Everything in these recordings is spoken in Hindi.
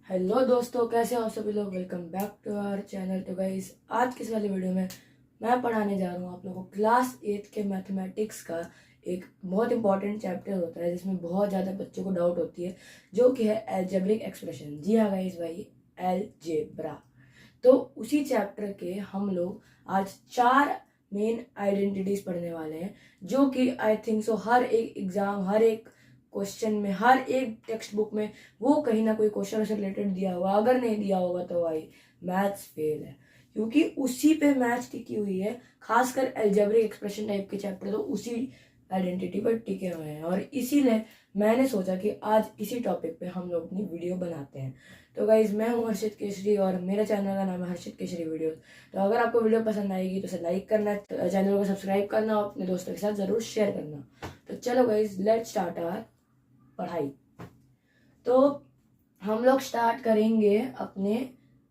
हेलो दोस्तों, कैसे हो सभी लोग। Welcome back to our channel. तो गाइस, आज की इस वाली वीडियो में मैं पढ़ाने जा रहा हूँ आप लोगों को क्लास 8 के मैथमेटिक्स का एक बहुत इंपॉर्टेंट चैप्टर होता है जिसमें बहुत ज़्यादा बच्चों को डाउट होती है, जो कि है अलजेब्रिक एक्सप्रेशन। जी हाँ गाइस भाई, अलजेब्रा। तो उसी चैप्टर के हम लोग आज 4 मेन आइडेंटिटीज पढ़ने वाले हैं, जो कि आई थिंक सो हर एक एग्जाम, हर एक क्वेश्चन में, हर एक टेक्स्ट बुक में वो कहीं ना कोई क्वेश्चन से रिलेटेड दिया होगा। अगर नहीं दिया होगा तो भाई मैथ्स फेल है, क्योंकि उसी पे मैथ्स टिकी हुई है। खासकर अलजेब्रिक एक्सप्रेशन टाइप के चैप्टर तो उसी आइडेंटिटी पर टिके हुए हैं, और इसीलिए मैंने सोचा कि आज इसी टॉपिक पे हम लोग अपनी वीडियो बनाते हैं। तो गाइज, मैं हूँ हर्षित केसरी और मेरा चैनल का नाम है हर्षित केसरी वीडियो। तो अगर आपको वीडियो पसंद आएगी तो उसे लाइक करना, चैनल को सब्सक्राइब करना और अपने दोस्तों के साथ जरूर शेयर करना। तो चलो गाइज, लेट्स स्टार्ट आवर पढ़ाई। तो हम लोग स्टार्ट करेंगे अपने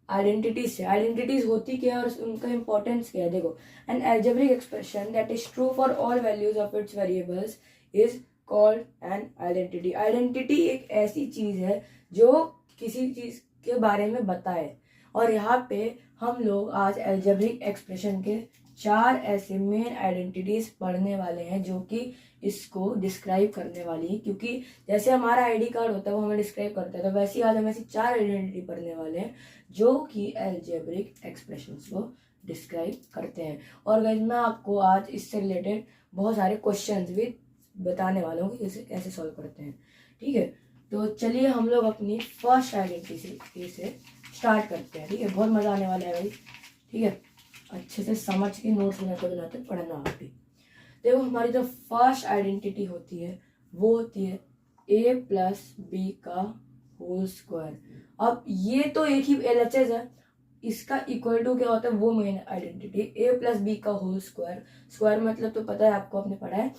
आइडेंटिटीज से। आइडेंटिटीज होती क्या है और उनका इंपॉर्टेंस क्या है। देखो, N algebraic expression that is true for all values of its variables is called an identity. Identity एक ऐसी चीज है जो किसी चीज के बारे में बताए, और यहाँ पे हम लोग आज अलजेब्रिक एक्सप्रेशन के 4 ऐसे मेन आइडेंटिटीज पढ़ने वाले हैं जो कि इसको डिस्क्राइब करने वाली है। क्योंकि जैसे हमारा आईडी कार्ड होता है वो हमें डिस्क्राइब करता है, तो वैसे ही आज हम ऐसी 4 आइडेंटिटी पढ़ने वाले हैं जो कि अलजेब्रिक एक्सप्रेशंस को डिस्क्राइब करते हैं। और गाइस, मैं आपको आज इससे रिलेटेड बहुत सारे क्वेश्चंस भी बताने वाला हूँ कि इसे कैसे सॉल्व करते हैं। ठीक है, तो चलिए हम लोग अपनी फर्स्ट आइडेंटिटी से स्टार्ट करते हैं। ठीक है, बहुत मजा आने वाला है भाई। ठीक है, अच्छे से समझ के नोट्स बनाते पढ़ना आप भी। देखो, हमारी जो फर्स्ट आइडेंटिटी होती है वो होती है a प्लस बी का होल स्क्वायर। अब ये तो एक ही एलएचएस है, इसका इक्वल टू क्या होता है वो main identity. a plus B का होल स्क्वायर, स्क्वायर मतलब तो पता है आपको, आपने पढ़ा है।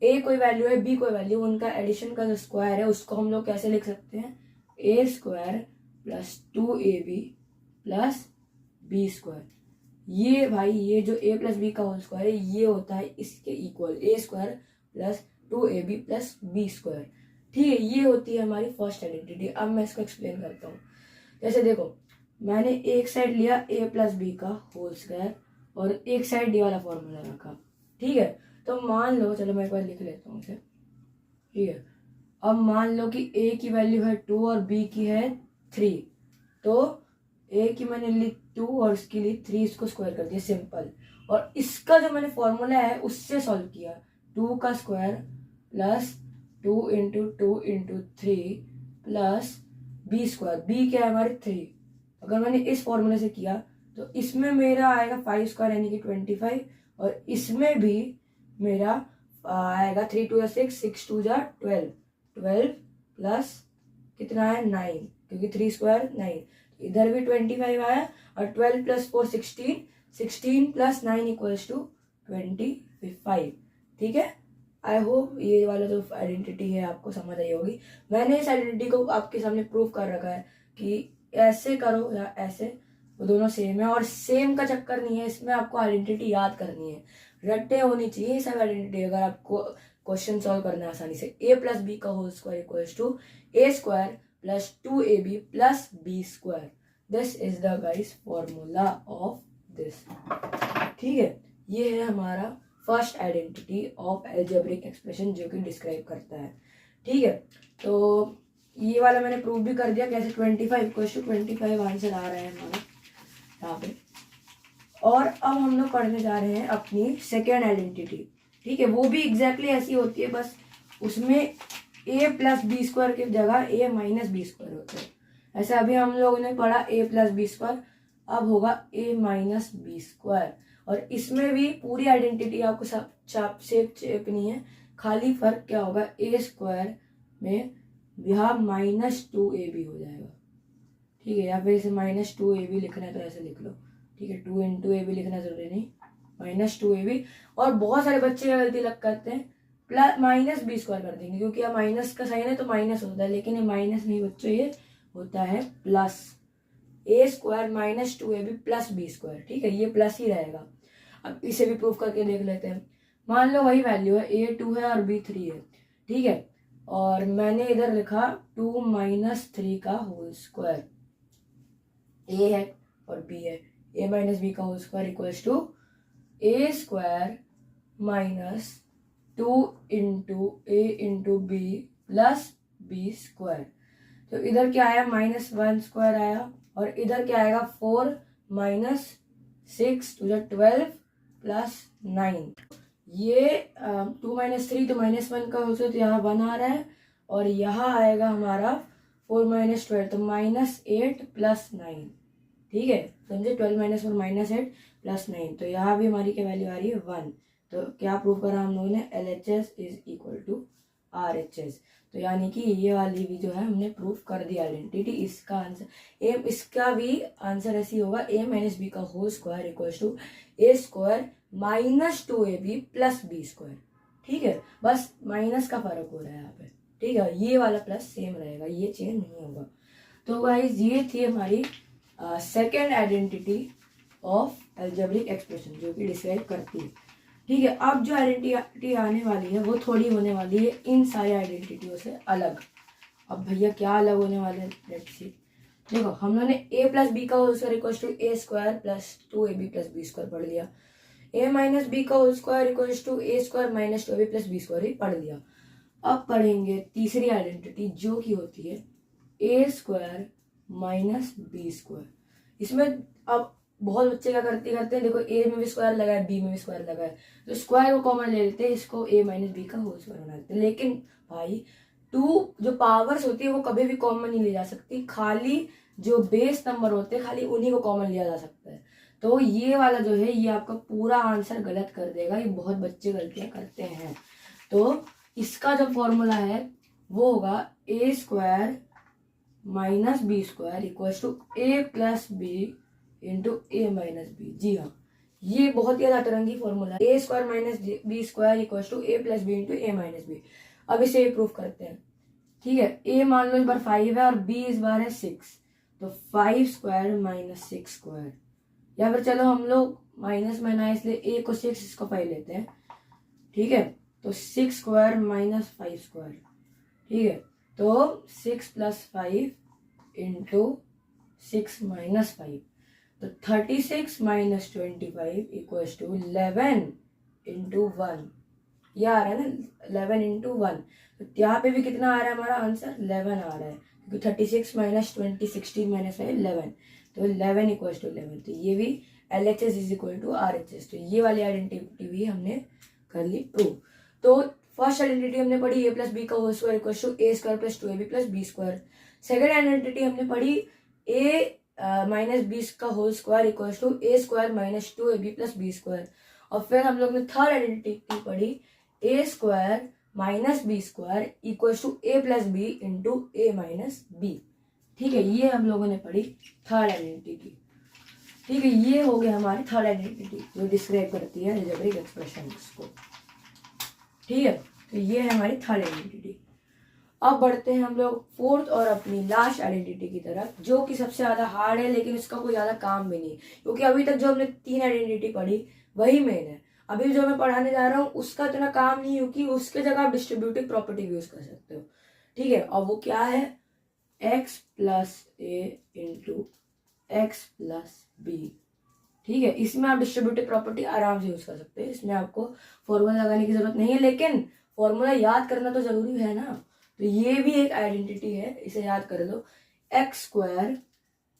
a कोई वैल्यू है, b कोई वैल्यू, उनका एडिशन का जो स्क्वायर है उसको हम लोग कैसे लिख सकते हैं, a square plus 2ab plus B square. ये भाई, ये जो a प्लस बी का होल स्क्वायर है ये होता है इसके equal, a square plus 2ab plus B square. ठीक है, ये होती है हमारी फर्स्ट आइडेंटिटी। अब मैं इसको एक्सप्लेन करता हूँ। जैसे देखो, मैंने एक साइड लिया a प्लस बी का होल स्क्वायर और एक साइड ये वाला फॉर्मूला रखा। ठीक है, तो मान लो, चलो मैं एक बार लिख लेता हूँ इसे। ठीक है, अब मान लो कि a की वैल्यू है 2 और b की है 3, तो a की मैंने ली 2 और इसकी ली 3, इसको स्क्वायर कर दिया, सिंपल। और इसका जो मैंने फॉर्मूला है उससे सॉल्व किया, 2 का square plus 2 into 2 into 3 plus B square. B क्या है हमारे 3। अगर मैंने इस फॉर्मूले से किया तो इसमें मेरा आएगा 5 स्क्वायर यानी कि 25, और इसमें भी मेरा आएगा 3 2 6, 6 2 12, 12 प्लस कितना है 9, क्योंकि 3 स्क्वायर 9। इधर भी 25 आया, और 12 प्लस 4 16, 16 प्लस 9 इक्वल्स टू 25। ठीक है, आई होप ये वाला जो आइडेंटिटी है आपको समझ आई होगी। मैंने इस आइडेंटिटी को आपके सामने प्रूव कर रखा है कि ऐसे करो या ऐसे, वो दोनों सेम है। और सेम का चक्कर नहीं है, इसमें आपको आइडेंटिटी याद करनी है, रट्टे होनी चाहिए सब आइडेंटिटी अगर आपको क्वेश्चन सॉल्व करना है आसानी से। a प्लस बी का whole square equals to a square plus 2ab plus B square. This is the guys formula of this. ठीक है, ये है हमारा first identity of algebraic expression जो कि डिस्क्राइब करता है। ठीक है, तो ये वाला मैंने प्रूव भी कर दिया कैसे। 25 आंसर आ रहा है हमारा यहाँ पे। और अब हम लोग पढ़ने जा रहे हैं अपनी सेकेंड आइडेंटिटी। ठीक है, वो भी एग्जैक्टली ऐसी होती है, बस उसमें a प्लस बी स्क्वायर की जगह a माइनस बी स्क्वायर होता है। ऐसे अभी हम लोगों ने पढ़ा a प्लस बी स्क्वायर, अब होगा a माइनस बी स्क्वायर। और इसमें भी पूरी आइडेंटिटी आपको सब छेपनी है, खाली फर्क क्या होगा, a स्क्वायर में यहाँ -2ab हो जाएगा। ठीक है, या फिर इसे -2ab लिखना है तो ऐसे लिख लो। ठीक है, 2 इंटू ए बी लिखना जरूरी नहीं, -2ab। और बहुत सारे बच्चे गलती लग करते हैं, प्लस माइनस बी स्क्वायर कर देंगे, क्योंकि अब माइनस का साइन है तो माइनस होता है, लेकिन ये माइनस नहीं बच्चों, ये होता है plus. a square -2ab plus B square. ठीक है, ये प्लस ही रहेगा। अब इसे भी प्रूफ करके देख लेते हैं। मान लो वही वैल्यू है, a 2 है और b 3 है। ठीक है, और मैंने इधर लिखा 2 - 3 का होल स्क्वायर। ए है और बी है, ए माइनस बी का whole square equals to A square minus 2 into A into B plus B square. तो इधर क्या आया, -1 स्क्वायर आया, और इधर क्या आएगा 4 माइनस 6 टू 12 प्लस 9। ये 2 माइनस 3 तो -1 का होल, तो यहाँ 1 आ रहा है, और यहाँ आएगा हमारा 4 माइनस 12 तो -8 प्लस 9। ठीक है, समझे, 12 माइनस 4 -8 प्लस 9। तो यहाँ भी हमारी क्या वैल्यू आ रही है 1। तो क्या प्रूव करा हम लोगों ने, LHS is equal to RHS। तो यानी कि ये वाली भी जो है हमने प्रूफ कर दी आइडेंटिटी। इसका आंसर इसका भी आंसर ऐसी होगा, a माइनस बी का whole square equal to A square minus 2ab plus B square. ठीक है, बस माइनस का फर्क हो रहा है यहाँ पे। ठीक है, ये वाला प्लस सेम रहेगा, ये चेंज नहीं होगा। तो गाइस ये थी हमारी second identity of algebraic expression जो कि डिस्क्राइब करती है। ठीक है, अब जो आइडेंटिटी आने वाली है वो थोड़ी होने वाली है इन सारी आइडेंटिटियों से अलग। अब भैया क्या अलग होने वाले हैं, लेट्स सी। देखो, हम लोगों ने a प्लस बी का whole square equals to A square plus 2ab plus B square पढ़ लिया। a माइनस बी का whole square equals to A square minus 2ab plus B square भी पढ़ लिया। अब पढ़ेंगे तीसरी आइडेंटिटी जो कि होती है A square minus B square. इसमें अब बहुत बच्चे क्या करते हैं, देखो ए में भी स्क्वायर लगा है, बी में भी स्क्वायर लगा है, तो स्क्वायर को कॉमन ले लेते हैं, इसको ए माइनस बी का होल स्क्वायर बना देते हैं। लेकिन भाई 2 जो पावर्स होती है वो कभी भी कॉमन नहीं ली जा सकती, खाली जो बेस नंबर होते हैं खाली उन्हीं को कॉमन लिया जा सकता है। तो ये वाला जो है ये आपका पूरा आंसर गलत कर देगा, ये बहुत बच्चे गलतियां करते हैं। तो इसका जो फॉर्मूला है वो होगा A square minus B square equal to A plus B into A minus B. जी हाँ, ये बहुत ही अतरंगी फॉर्मूला है, A square minus B square equal to A plus B into A minus B. अब इसे प्रूफ करते हैं। ठीक है, ए मान लो इस बार 5 है और बी इस बार है 6, तो 5 स्क्वायर माइनस 6 स्क्वायर, या फिर चलो हम लोग माइनस में ना इसलिए ए को 6 इसको 5 लेते हैं। ठीक है, तो 6 स्क्वायर माइनस 5 स्क्वायर। ठीक है, तो 6 प्लस 5 इंटू 6 माइनस 5, तो 36 माइनस 25 इक्वल्स टू 11 इंटू 1। यह आ रहा है ना 11 इंटू 1, तो यहाँ पे भी कितना आ रहा है हमारा आंसर 11 आ रहा है, क्योंकि 36 माइनस 20 16 माइनस 11, तो 11 इक्वल्स टू 11। तो ये भी LHS is equal to RHS। तो ये वाली आइडेंटिटी भी हमने कर ली प्रूव। तो फर्स्ट आइडेंटिटी हमने पढ़ी a प्लस बी का whole square equal to A square plus 2ab plus B square. Second identity हमने पढ़ी a माइनस बी का whole square equal to A square minus 2ab plus B square. और फिर हम लोग ने थर्ड आइडेंटिटी पढ़ी A square minus B square equal to A plus B into A minus B. ठीक है, ये हम लोगों ने पढ़ी थर्ड आइडेंटिटी। ठीक है, ये हो गया हमारी थर्ड आइडेंटिटी जो डिस्क्राइब करती है अलजेब्रिक एक्सप्रेशंस को। ठीक है, तो ये है हमारी थर्ड आइडेंटिटी। अब बढ़ते हैं हम लोग फोर्थ और अपनी लास्ट आइडेंटिटी की तरफ, जो कि सबसे ज्यादा हार्ड है लेकिन इसका कोई ज्यादा काम भी नहीं, क्योंकि अभी तक जो हमने 3 आइडेंटिटी पढ़ी वही मेन है। अभी जो मैं पढ़ाने जा रहा हूँ उसका इतना काम नहीं, क्योंकि उसके जगह आप डिस्ट्रीब्यूटिव प्रॉपर्टी यूज कर सकते हो। ठीक है, और वो क्या है, x plus A into X plus B. ठीक है, इसमें आप डिस्ट्रीब्यूटिव प्रॉपर्टी आराम से यूज कर सकते हैं, इसमें आपको फॉर्मूला लगाने की जरूरत नहीं है, लेकिन फॉर्मूला याद करना तो जरूरी है ना। तो ये भी एक आइडेंटिटी है, इसे याद कर लो, x square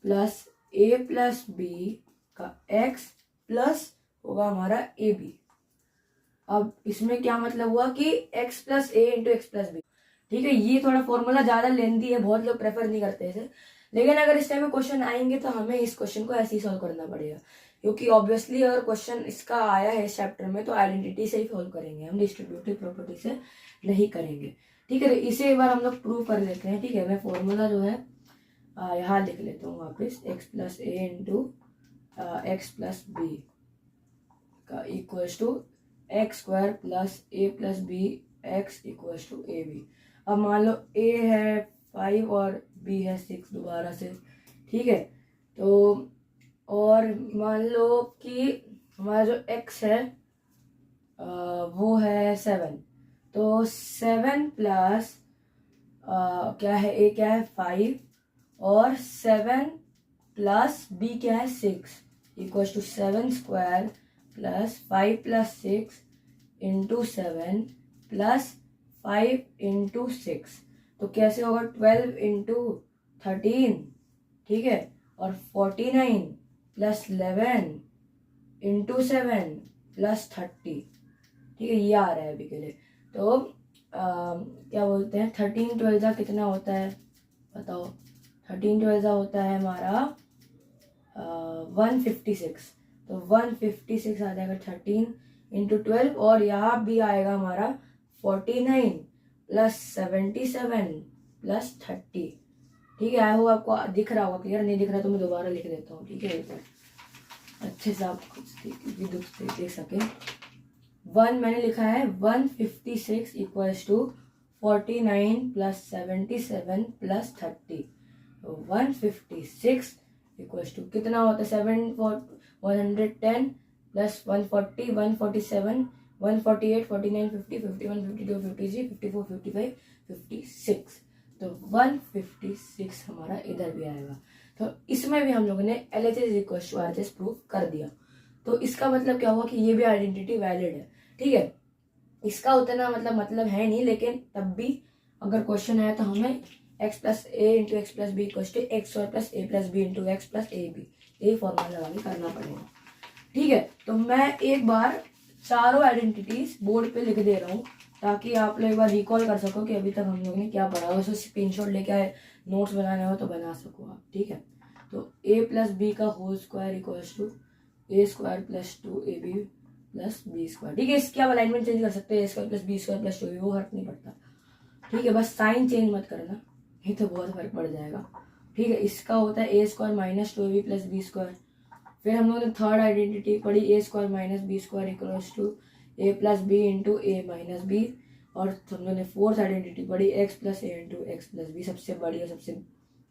plus A plus B का एक्स प्लस होगा हमारा ए बी। अब इसमें क्या मतलब हुआ कि x plus A into X plus B. ठीक है, ये थोड़ा फॉर्मूला ज्यादा लेंदी है, बहुत लोग प्रेफर नहीं करते इसे, लेकिन अगर इस टाइम में क्वेश्चन आएंगे तो हमें इस क्वेश्चन को ऐसे ही सॉल्व करना पड़ेगा, क्योंकि ऑब्वियसली अगर क्वेश्चन इसका आया है इस चैप्टर में तो आइडेंटिटी से ही सॉल्व करेंगे, हम डिस्ट्रीब्यूटिव प्रॉपर्टी से नहीं करेंगे। ठीक है, तो इसे एक बार हम लोग प्रूव कर लेते हैं। ठीक है, मैं फॉर्मूला जो है यहाँ लिख लेता हूँ वापस, X plus A into X plus B का equals to X square plus A plus B X equals to A B. अब मान लो ए है 5 और बी है 6 दोबारा से। ठीक है, तो और मान लो कि हमारा जो x है वो है 7, तो 7 प्लस क्या है, a क्या है 5 और 7 प्लस बी क्या है 6 equal to 7 square plus 5 plus 6 into 7 plus 5 into 6। तो कैसे होगा 12 इंटू 13, ठीक है, और 49 प्लस 11 इंटू 7 प्लस 30, ठीक है, ये आ रहा है अभी के लिए। तो क्या बोलते हैं 13 12 कितना होता है बताओ। 13 12 होता है हमारा 156। तो 156 आ जाएगा 13 इंटू 12, और यहाँ भी आएगा हमारा 49 प्लस 77 प्लस 30, ठीक है। आई होप आपको दिख रहा होगा, क्लियर नहीं दिख रहा तो मैं दोबारा लिख देता हूँ, ठीक है, अच्छे से आप देख सके। 1 मैंने लिखा है 156 equals to 49 plus 77 plus 30। 156 equals to कितना होता है 110 प्लस 140 147 148 49 50 51 52 53 54 55 56। तो 156 हमारा इधर भी आएगा। तो इसमें भी हम लोगों ने LHS equal to RHS prove कर दिया। तो इसका मतलब क्या हुआ कि ये भी आइडेंटिटी वैलिड है, ठीक है। इसका उतना मतलब है नहीं, लेकिन तब भी अगर क्वेश्चन आया तो हमें x plus A into X plus B equal to X square plus A plus B into X plus A B, ये फॉर्मूला लगा के करना पड़ेगा, ठीक है। तो मैं एक बार चारों आइडेंटिटीज बोर्ड पे लिख दे रहा हूँ ताकि आप लोग एक बार रिकॉल कर सको कि अभी तक हम लोगों ने क्या पढ़ा। वैसे स्क्रीनशॉट लेके आए, नोट्स बनाने हो तो बना सको आप, ठीक है। तो a प्लस बी का whole square equals to A square plus 2ab plus B square, ठीक है। इसकी आप अलाइनमेंट चेंज कर सकते हैं, A square plus B square plus 2ab, वो फर्क नहीं पड़ता, ठीक है। बस साइन चेंज मत करना, ये तो बहुत फर्क पड़ जाएगा, ठीक है। इसका होता है A square minus 2ab plus B square. फिर हम लोगों ने थर्ड आइडेंटिटी पढ़ी A square minus B square equals to A plus B into A minus B. और हम लोगों ने फोर्थ आइडेंटिटी पढ़ी X plus A into X plus B. सबसे बड़ी और सबसे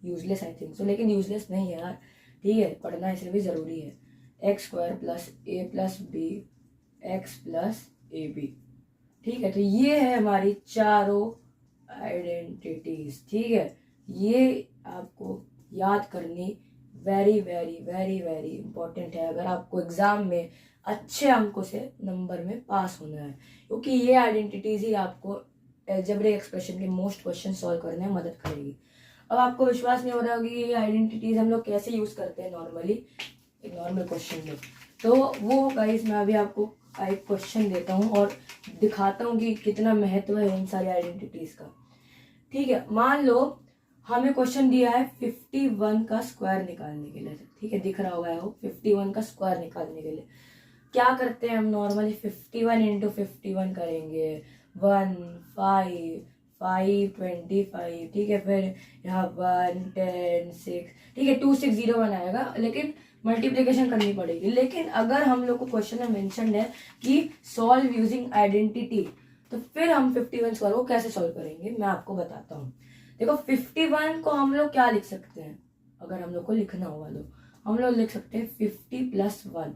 यूजलेस आई थिंक सो, लेकिन यूजलेस नहीं है यार, ठीक है, पढ़ना इसलिए भी जरूरी है। X square plus A plus B X plus A B, ठीक है। तो ये है हमारी चारों आइडेंटिटीज, ठीक है। ये आपको याद करनी very very very very important है अगर आपको एग्जाम में अच्छे अंकों से नंबर में पास होना है, क्योंकि ये आइडेंटिटीज ही आपको अलजेब्रिक एक्सप्रेशन के मोस्ट क्वेश्चन सॉल्व करने में मदद करेगी। अब आपको विश्वास नहीं हो रहा कि ये आइडेंटिटीज हम लोग कैसे यूज करते हैं नॉर्मली एक नॉर्मल क्वेश्चन में, तो वो गाइस मैं अभी आपको एक क्वेश्चन देता हूँ और दिखाता हूँ कि कितना महत्व है इन सारी आइडेंटिटीज का, ठीक है। मान लो हमें क्वेश्चन दिया है 51 का स्क्वायर निकालने के लिए, ठीक है, दिख रहा होगा वो 51 का स्क्वायर निकालने के लिए क्या करते हैं हम नॉर्मली 51 इंटू 51 करेंगे 1 5 5 25, ठीक है। फिर यहाँ 1 10 6, ठीक है, 2 6 0 1 आएगा, लेकिन मल्टीप्लीकेशन करनी पड़ेगी। लेकिन अगर हम लोग को क्वेश्चन में मेंशन है कि सॉल्व यूजिंग आइडेंटिटी, तो फिर हम 51 स्क्वायर को कैसे सॉल्व करेंगे मैं आपको बताता हूँ। देखो 51 को हम लोग क्या लिख सकते हैं, अगर हम लोग को लिखना होगा तो हम लोग लिख सकते हैं 50 प्लस 1,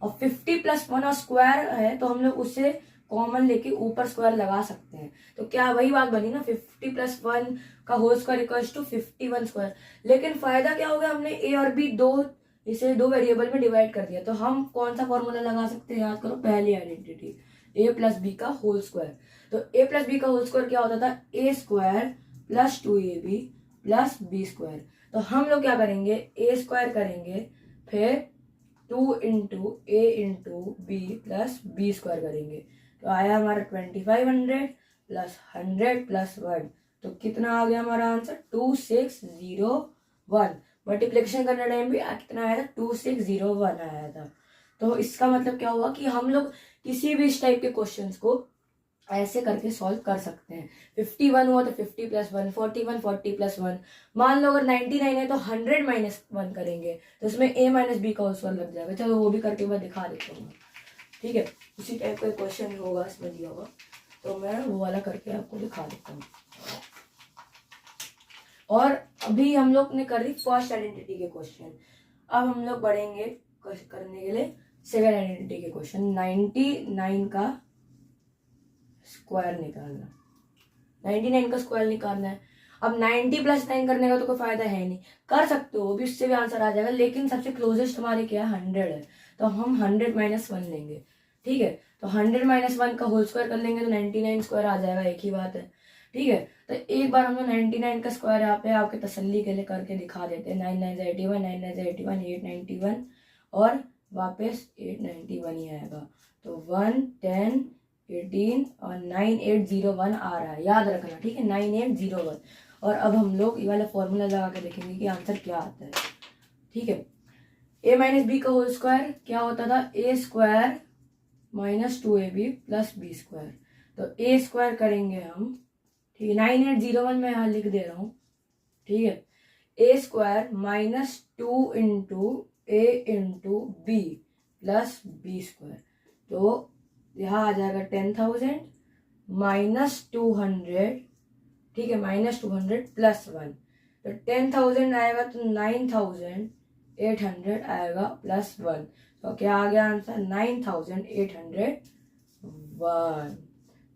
और 50 प्लस 1 और स्क्वायर है तो हम लोग उससे कॉमन लेके ऊपर स्क्वायर लगा सकते हैं। तो क्या वही बात बनी ना 50 प्लस 1 का whole square equals to 51 square. लेकिन फायदा क्या हो गया, हमने ए और बी इसे दो वेरिएबल में डिवाइड कर दिया। तो हम कौन सा फॉर्मूला लगा सकते हैं, याद करो, पहली आइडेंटिटी ए प्लस बी का होल स्क्वायर। तो ए प्लस बी का होल स्क्वायर क्या होता था, A square plus 2ab plus B square. तो हम लोग क्या करेंगे, ए स्क्वायर करेंगे, फिर 2 into A into B plus B square करेंगे। तो आया हमारा 2500 प्लस 100 प्लस 1, तो कितना आ गया हमारा आंसर 2601। मल्टीप्लिकेशन करने टाइम भी कितना आया था 2601 आया था। तो इसका मतलब क्या हुआ कि हम लोग किसी भी इस टाइप के क्वेश्चंस को ऐसे करके सॉल्व कर सकते हैं। 51 हुआ तो 50 प्लस 1, 41 40 प्लस 1। मान लो अगर 99 है तो 100 माइनस 1 करेंगे, तो उसमें a माइनस बी का स्क्वायर लग जाएगा। चलो वो भी करके मैं दिखा देता हूँ, ठीक है। उसी टाइप का क्वेश्चन होगा इसमें दिया होगा, तो मैं वो वाला करके आपको दिखा देता हूँ। और अभी हम लोग ने कर दी फर्स्ट आइडेंटिटी के क्वेश्चन, अब हम लोग बढ़ेंगे करने के लिए सेकंड आइडेंटिटी के क्वेश्चन। 99 का स्क्वायर निकालना, 99 का स्क्वायर निकालना है। अब 90 प्लस 9 करने का तो कोई फायदा है नहीं, कर सकते हो भी, उससे भी आंसर आ जाएगा, लेकिन सबसे क्लोजेस्ट हमारे क्या है 100 है, तो हम 100 माइनस 1 लेंगे। ठीक है, तो 100 माइनस 1 का होल स्क्वायर कर लेंगे तो 99 स्क्वायर आ जाएगा, एक ही बात है। ठीक है, तो एक बार हम लोग 99 का स्क्वायर यहाँ पे आपके तसल्ली के लिए करके दिखा देते हैं। 9 9 81, 9 9 81, 891 और वापस 891 ही आएगा, तो 1 10 18 और 9801 आ रहा है, याद रखना। ठीक है, 9801। और अब हम लोग ये वाला फॉर्मूला लगा के देखेंगे कि आंसर क्या आता है। ठीक है, a माइनस बी का होल स्क्वायर क्या होता था, A square minus 2ab plus B square, तो ए स्क्वायर करेंगे हम। ठीक है, 9801 मैं यहाँ लिख दे रहा हूँ। ठीक है, A square minus 2 into A into B plus B square, तो यहाँ आ जाएगा 10,000 माइनस 200। ठीक है, माइनस 200 प्लस 1, तो 10,000 आएगा तो 9,800 आएगा प्लस 1, तो क्या आ गया आंसर 9,801।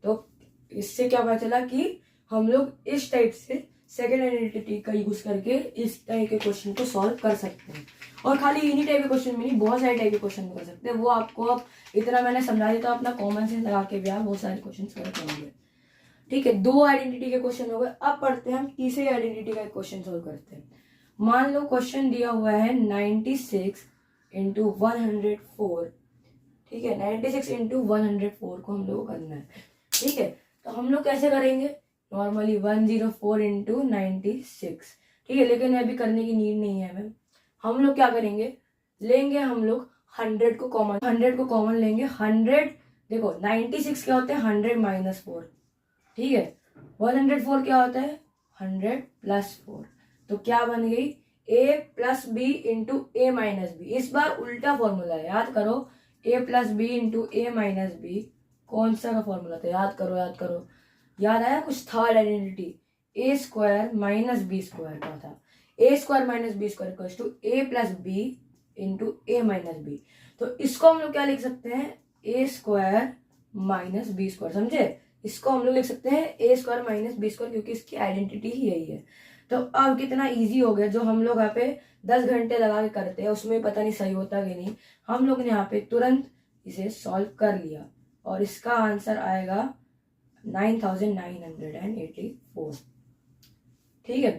तो इससे क्या पता चला कि हम लोग इस टाइप से सेकेंड आइडेंटिटी का यूज करके इस टाइप के क्वेश्चन को सॉल्व कर सकते हैं। और खाली इन्हीं टाइप के क्वेश्चन में नहीं, बहुत सारे टाइप के क्वेश्चन कर सकते हैं। वो आपको अब इतना मैंने समझा दिया, तो अपना कॉमन सेंस लगा के भी आप बहुत सारे क्वेश्चन सॉल्व करेंगे। ठीक है, 2 आइडेंटिटी के क्वेश्चन हो गए। अब पढ़ते हैं हम तीसरी आइडेंटिटी का क्वेश्चन सॉल्व करते हैं। मान लो क्वेश्चन दिया हुआ है 96 इंटू 104। ठीक है, 96 इंटू 104 को हम लोग करना है। ठीक है, तो हम लोग कैसे करेंगे, नॉर्मली 104 इंटू 96। ठीक है, लेकिन अभी करने की नीड नहीं है हमें। हम लोग क्या करेंगे, लेंगे हम लोग 100 को कॉमन लेंगे। 100 देखो 96 क्या होता है 100 माइनस 4। ठीक है, 104 क्या होता है 100 प्लस 4, तो क्या बन गई a plus B into A minus B. इस बार उल्टा फॉर्मूला है, याद करो, a plus B into A minus B कौन सा का फॉर्मूला था, याद करो याद करो, याद आया कुछ, third identity A square minus B square का था। A square minus B square equals to A plus B into A minus B, तो इसको हम लोग क्या लिख सकते हैं, A square minus B square, समझे। इसको हम लोग लिख सकते हैं A square minus B square, क्योंकि इसकी आइडेंटिटी ही यही है। तो अब कितना इजी हो गया, जो हम लोग यहाँ पे 10 घंटे लगा के करते हैं उसमें पता नहीं सही होता कि नहीं, हम लोग ने यहाँ पे तुरंत इसे सॉल्व कर लिया और इसका आंसर आएगा 9,984। ठीक है,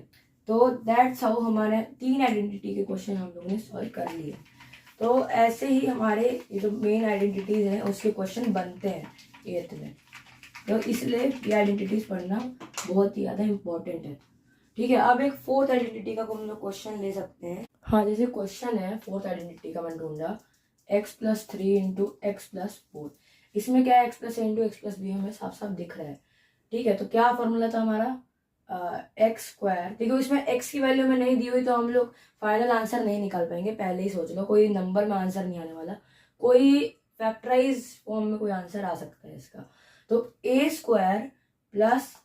तो दैट्स हाउ हमारे 3 आइडेंटिटी के क्वेश्चन हम लोगों ने सॉल्व कर लिए। तो ऐसे ही हमारे ये जो मेन आइडेंटिटीज हैं उसके क्वेश्चन बनते हैं 8th में, तो इसलिए ये आइडेंटिटीज पढ़ना बहुत ही ज़्यादा इम्पोर्टेंट है। ठीक है, अब एक 4th आइडेंटिटी का हम लोग क्वेश्चन ले सकते हैं। हाँ, जैसे क्वेश्चन है 4th आइडेंटिटी का मैं ढूंढा, x plus 3 into X plus 4। इसमें क्या है x plus A into X plus B हमें साफ साफ दिख रहा है। ठीक है, तो क्या फॉर्मूला था हमारा एक्स स्क्वायर। देखो इसमें x की वैल्यू में नहीं दी हुई तो हम लोग फाइनल आंसर नहीं निकाल पाएंगे, पहले ही सोच लो, कोई नंबर में आंसर नहीं आने वाला, कोई फैक्टराइज फॉर्म में कोई आंसर आ सकता है इसका। तो ए स्क्वायर प्लस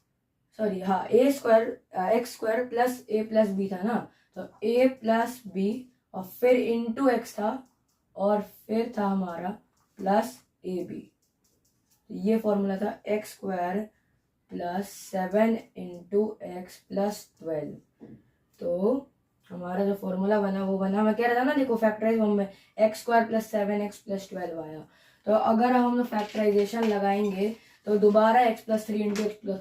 सॉरी हाँ ए square x square plus A plus B था ना, तो ए प्लस बी और फिर इंटू एक्स था और फिर था हमारा प्लस ए बी। ये फॉर्मूला था x square plus 7 into X plus 12। तो हमारा जो फॉर्मूला बना वो बना, मैं कह रहा था ना, देखो फैक्टराइज फॉर्म में x square plus 7x plus 12 आया। तो अगर हम लोग फैक्टराइजेशन लगाएंगे तो दोबारा x plus 3 into X plus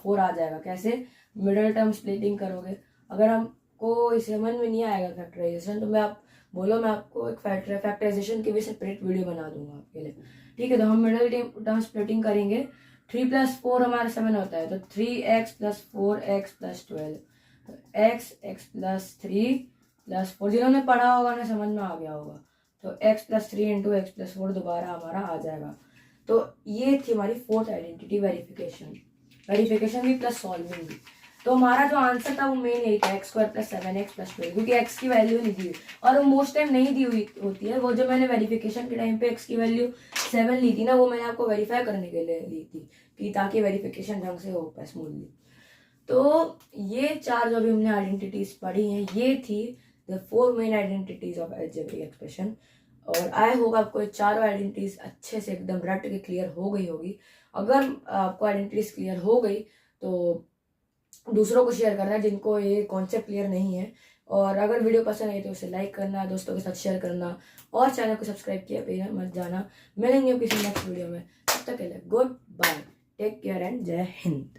4 आ जाएगा। कैसे, मिडिल टर्म स्प्लिटिंग करोगे। अगर हमको इसे समझ में नहीं आएगा फैक्टराइजेशन, तो मैं आपको एक फैक्टराइजेशन की भी सेपरेट वीडियो बना दूंगा आपके लिए। ठीक है, तो हम मिडिल टर्म स्प्लिटिंग करेंगे। 3 प्लस 4 हमारा 7 होता है, तो 3x प्लस 4x प्लस 12, तो x प्लस 3 प्लस 4, जिन्होंने पढ़ा होगा ना समझ में आ गया होगा, तो x plus 3 into X plus 4 दोबारा हमारा आ जाएगा। तो ये थी हमारी 4th आइडेंटिटी, वेरिफिकेशन भी प्लस सॉल्विंग भी। तो हमारा जो आंसर था वो मेन यही था, x square plus 7x plus 12, क्योंकि x की वैल्यू नहीं दी हुई और वो मोस्ट टाइम नहीं दी हुई होती है। वो जो मैंने वेरिफिकेशन के टाइम पे x की वैल्यू 7 ली थी ना, वो मैंने आपको वेरीफाई करने के लिए ली थी कि ताकि वेरिफिकेशन ढंग से हो पाए स्मूथली। तो ये 4 जो भी हमने आइडेंटिटीज पढ़ी हैं, ये थी the 4 main identities of algebraic expression. और आई होप आपको ये 4 आइडेंटिटीज अच्छे से एकदम रट के क्लियर हो गई होगी। अगर आपको आइडेंटिटीज क्लियर हो गई तो दूसरों को शेयर करना है जिनको ये कॉन्सेप्ट क्लियर नहीं है। और अगर वीडियो पसंद आई तो उसे लाइक करना, दोस्तों के साथ शेयर करना और चैनल को सब्सक्राइब किया बिना मत जाना। मिलेंगे किसी नेक्स्ट वीडियो में, तब तक के लिए good bye, take care and जय हिंद।